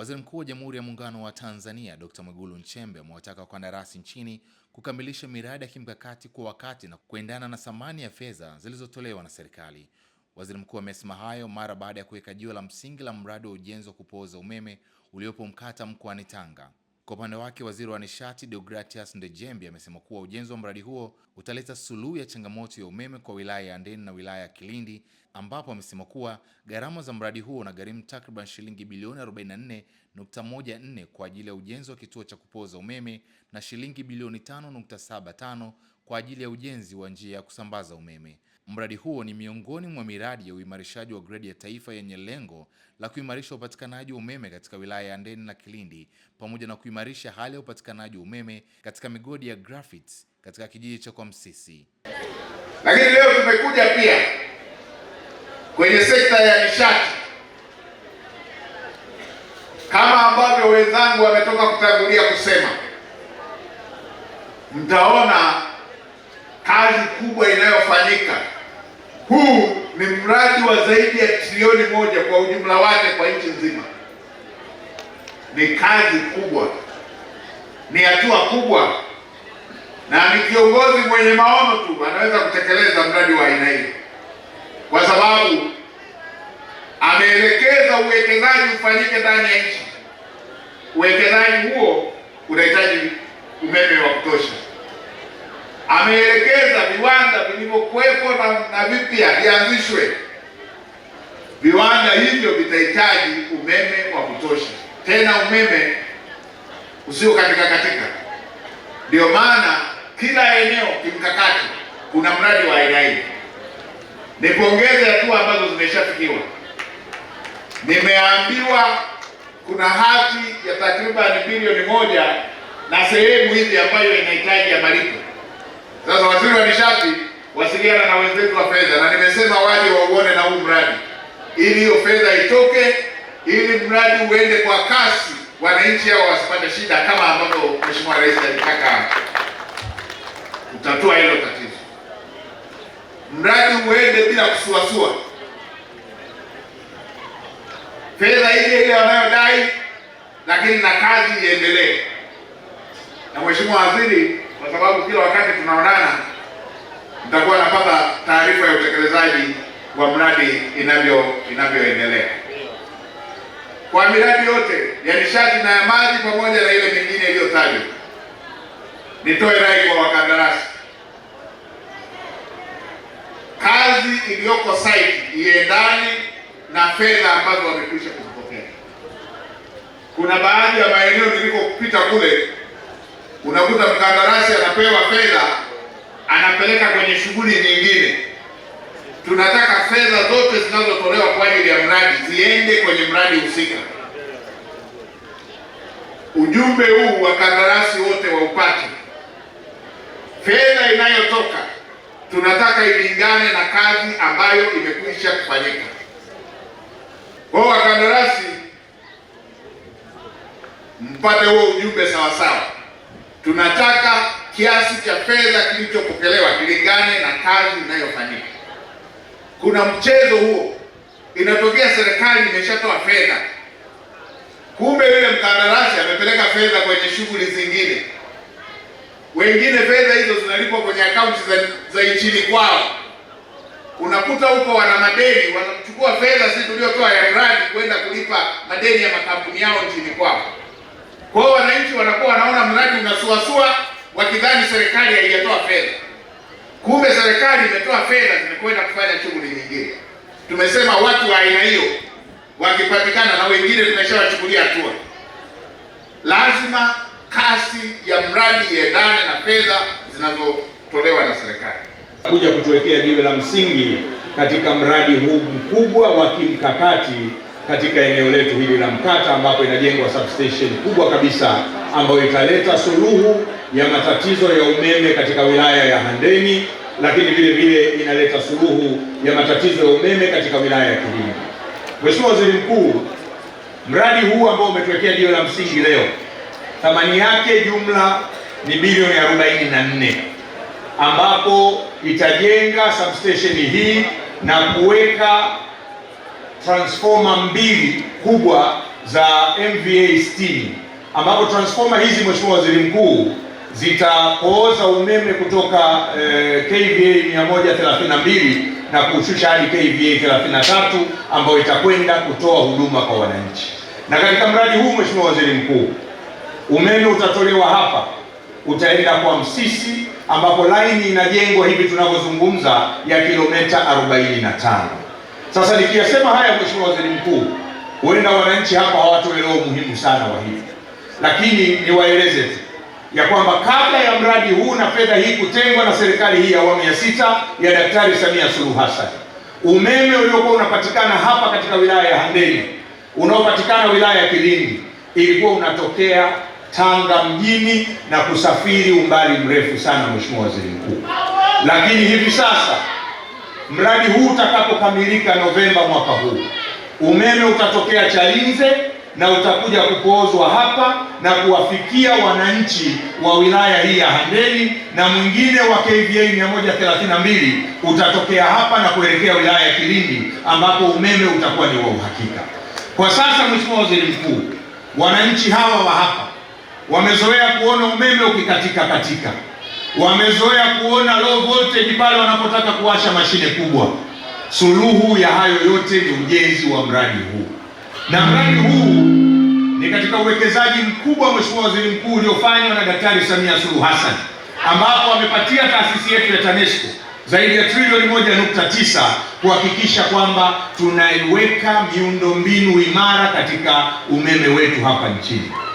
Waziri Mkuu wa Jamhuri ya Muungano wa Tanzania Dr. Mwigulu Nchemba amewataka wakandarasi nchini kukamilisha miradi ya kimkakati kwa wakati na kuendana na thamani ya fedha zilizotolewa na serikali. Waziri Mkuu amesema hayo mara baada ya kuweka jiwe la msingi la mradi wa ujenzi wa kupoza umeme uliopo Mkata mkoani Tanga. Kwa upande wake, Waziri wa Nishati Deogratias Ndejembi amesema kuwa ujenzi wa mradi huo utaleta suluhu ya changamoto ya umeme kwa wilaya ya Handeni na wilaya ya Kilindi, ambapo amesema kuwa gharama za mradi huo unagharimu takriban shilingi bilioni 44.14 kwa ajili ya ujenzi wa kituo cha kupoza umeme na shilingi bilioni 5.75 kwa ajili ya ujenzi wa njia ya kusambaza umeme. Mradi huo ni miongoni mwa miradi ya uimarishaji wa gredi ya taifa yenye lengo la kuimarisha upatikanaji wa umeme katika wilaya ya Handeni na Kilindi, pamoja na kuimarisha hali ya upatikanaji wa umeme katika migodi ya graphite katika kijiji cha Kwa Msisi. Lakini leo tumekuja pia kwenye sekta ya nishati, kama ambavyo wenzangu wametoka kutangulia kusema, mtaona kazi kubwa inayofanyika. Huu ni mradi wa zaidi ya trilioni 1 kwa ujumla wake kwa nchi nzima. Ni kazi kubwa, ni hatua kubwa, na ni kiongozi mwenye maono tu anaweza kutekeleza mradi wa aina hii, kwa sababu ameelekeza uwekezaji ufanyike ndani ya nchi. Uwekezaji huo unahitaji umeme wa kutosha. Ameelekeza viwanda vilivyokuwepo na vipya vianzishwe. Viwanda hivyo vitahitaji umeme wa kutosha, tena umeme usio katika. Ndio maana kila eneo kimkakati kuna mradi wa aina hii. Nipongeze hatua ambazo zimeshafikiwa. Nimeambiwa kuna hati ya takriban bilioni 1 na sehemu hizi ambayo inahitaji ya malipo. Sasa Waziri wa Nishati, wasiliana na wenzetu wa fedha, na nimesema waje wauone na huu mradi ili hiyo fedha itoke, ili mradi uende kwa kasi, wananchi hao wasipate shida, kama ambavyo Mheshimiwa Rais alitaka kutatua hilo tatizo. Mradi uende bila kusuasua, fedha ile wanayodai, lakini na kazi iendelee. Na Mheshimiwa Waziri, kwa sababu kila wakati tunaonana, mtakuwa napata taarifa ya utekelezaji wa mradi inavyoendelea. Kwa miradi yote ya nishati na ya maji pamoja na ile mingine iliyotajwa, nitoe rai kwa wakandarasi, kazi iliyoko site iendane na fedha ambazo wamekwisha kuzipokea. Kuna baadhi ya maeneo nilikopita kule, unakuta mkandarasi anapewa fedha anapeleka kwenye shughuli nyingine. Tunataka fedha zote zinazotolewa kwa ajili ya mradi ziende kwenye mradi husika. Ujumbe huu wakandarasi wote waupate. Fedha inayotoka tunataka ilingane na kazi ambayo imekwisha kufanyika. Kwa wakandarasi, mpate huo ujumbe sawa sawa. Tunataka kiasi cha fedha kilichopokelewa kilingane na kazi inayofanyika. Kuna mchezo huo, inatokea serikali imeshatoa fedha, kumbe yule mkandarasi amepeleka fedha kwenye shughuli zingine. Wengine fedha hizo zinalipwa kwenye akaunti za nchini kwao. Unakuta huko wana madeni, wanachukua fedha sisi tuliotoa ya mradi kwenda kulipa madeni ya makampuni yao nchini kwao. Kwa hiyo wananchi wanakuwa wanaona mradi unasuasua, wakidhani serikali haijatoa fedha. Kumbe serikali imetoa fedha, zimekwenda kufanya shughuli nyingine. Tumesema watu wa aina hiyo wakipatikana, na wengine tumeshawachukulia hatua, lazima kasi ya mradi iendane na fedha zinazotolewa na serikali. Kuja kutuwekea jiwe la msingi katika mradi huu mkubwa wa kimkakati katika eneo letu hili la Mkata, ambapo inajengwa substation kubwa kabisa ambayo italeta suluhu ya matatizo ya umeme katika wilaya ya Handeni, lakini vile vile inaleta suluhu ya matatizo ya umeme katika wilaya ya Kilindi. Mheshimiwa Waziri Mkuu, mradi huu ambao umetuwekea jiwe la msingi leo, thamani yake jumla ni bilioni 44, ambapo itajenga substation hii na kuweka transformer 2 kubwa za MVA 60 ambapo transformer hizi, Mheshimiwa Waziri Mkuu, zitapooza umeme kutoka kVA 132 na kushusha hadi kVA 33 ambayo itakwenda kutoa huduma kwa wananchi. Na katika mradi huu, Mheshimiwa Waziri Mkuu, umeme utatolewa hapa, utaenda kwa Msisi ambapo laini inajengwa hivi tunavyozungumza ya kilomita 45. Sasa nikiyasema haya, Mheshimiwa Waziri Mkuu, huenda wananchi hapa hawatoelewa umuhimu sana wa hivi, lakini niwaeleze tu ya kwamba kabla ya mradi huu na fedha hii kutengwa na serikali hii ya awamu ya 6 ya Daktari Samia Suluhu Hassan, umeme uliokuwa unapatikana hapa katika wilaya ya Handeni, unaopatikana wilaya ya Kilindi, ilikuwa unatokea Tanga mjini na kusafiri umbali mrefu sana, Mheshimiwa Waziri Mkuu. Lakini hivi sasa mradi huu utakapokamilika Novemba mwaka huu, umeme utatokea Chalinze na utakuja kupoozwa hapa na kuwafikia wananchi wa wilaya hii ya Handeni, na mwingine wa kVA 132 utatokea hapa na kuelekea wilaya ya Kilindi ambapo umeme utakuwa ni wa uhakika. Kwa sasa, Mheshimiwa Waziri Mkuu, wananchi hawa wa hapa wamezoea kuona umeme ukikatika katika, wamezoea kuona low voltage pale wanapotaka kuwasha mashine kubwa. Suluhu ya hayo yote ni ujenzi wa mradi huu, na mradi huu ni katika uwekezaji mkubwa, Mheshimiwa Waziri Mkuu, uliofanywa na Daktari Samia Suluhu Hassan, ambapo amepatia taasisi yetu ya TANESCO zaidi ya trilioni 1.9 kuhakikisha kwamba tunaiweka miundombinu imara katika umeme wetu hapa nchini.